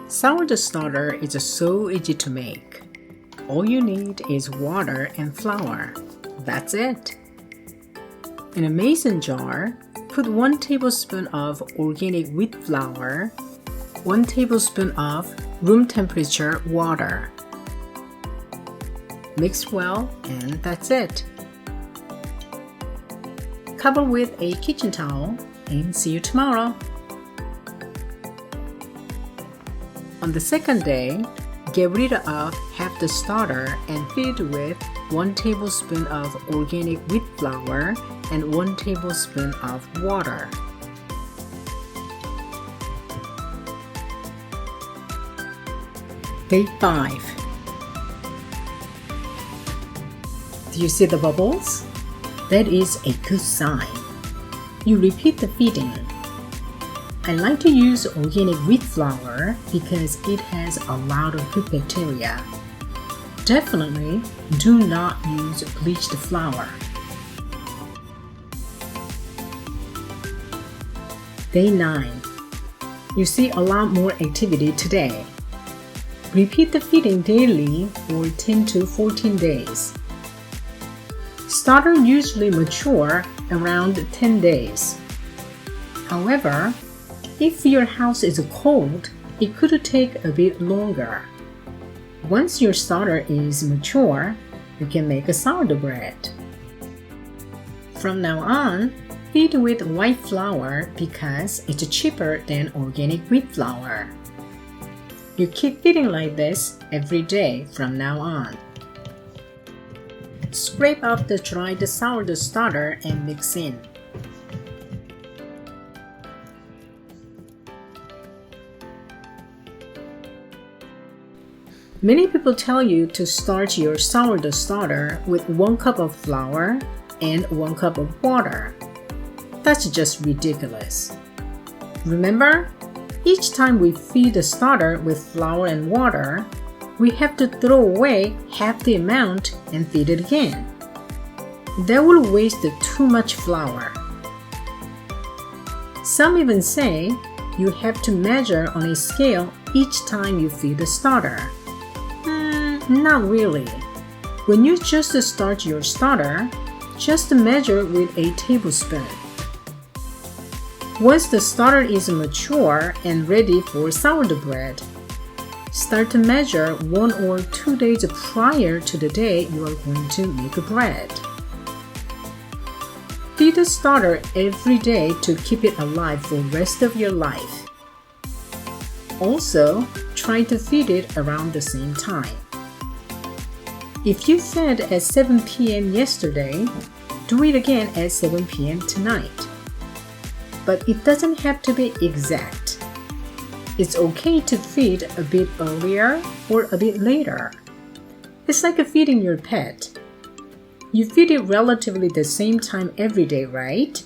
Sourdough starter is so easy to make. All you need is water and flour. That's it. In a mason jar, put 1 tablespoon of organic wheat flour, 1 tablespoon of room temperature water. Mix well, and that's it. Cover with a kitchen towel and see you tomorrow. On the second day, get rid of half the starter and fill it with 1 tablespoon of organic wheat flour and 1 tablespoon of water. Day 5. Do you see the bubbles? That is a good sign. You repeat the feeding. I like to use organic wheat flour because it has a lot of good bacteria. Definitely do not use bleached flour. Day 9. You see a lot more activity today. Repeat the feeding daily for 10 to 14 days. Starter usually mature around 10 days. However, if your house is cold, it could take a bit longer. Once your starter is mature, you can make a sourdough bread. From now on, feed with white flour because it's cheaper than organic wheat flour. You keep feeding like this every day from now on. Scrape off the dried sourdough starter and mix in. Many people tell you to start your sourdough starter with 1 cup of flour and 1 cup of water. That's just ridiculous. Remember, each time we feed the starter with flour and water, we have to throw away half the amount and feed it again. That will waste too much flour. Some even say you have to measure on a scale each time you feed the starter. Not really. When you just start your starter, just measure with a tablespoon. Once the starter is mature and ready for sourdough bread, start to measure 1 or 2 days prior to the day you are going to make bread. Feed the starter every day to keep it alive for the rest of your life. Also, try to feed it around the same time. If you fed at 7 p.m. yesterday, do it again at 7 p.m. tonight. But it doesn't have to be exact. It's okay to feed a bit earlier or a bit later. It's like feeding your pet. You feed it relatively the same time every day, right?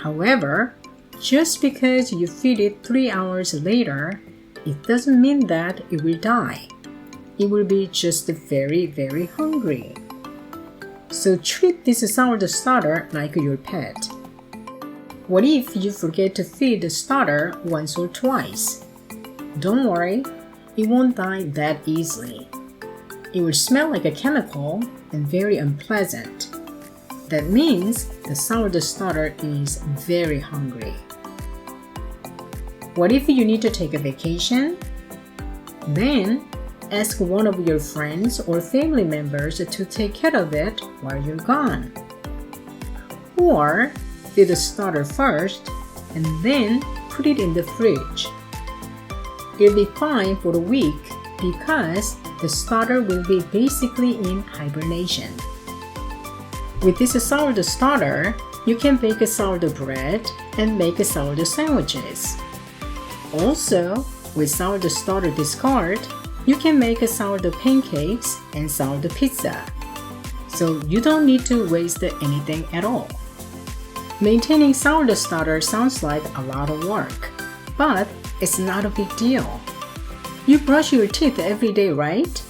However, just because you feed it 3 hours later, it doesn't mean that it will die. It will be just very, very hungry. So treat this sourdough starter like your pet. What if you forget to feed the starter once or twice? Don't worry, it won't die that easily. It will smell like a chemical and very unpleasant. That means the sourdough starter is very hungry. What if you need to take a vacation? Then, ask one of your friends or family members to take care of it while you're gone. Or feed the starter first and then put it in the fridge. It'll be fine for a week because the starter will be basically in hibernation. With this sourdough starter, you can bake a sourdough bread and make a sourdough sandwiches. Also, with sourdough starter discard, you can make a sourdough pancakes and sourdough pizza. So you don't need to waste anything at all. Maintaining sourdough starter sounds like a lot of work, but it's not a big deal. You brush your teeth every day, right?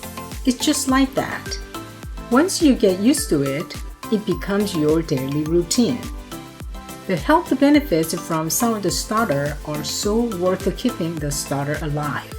It's just like that. Once you get used to it, it becomes your daily routine. The health benefits from some of the starter are so worth keeping the starter alive.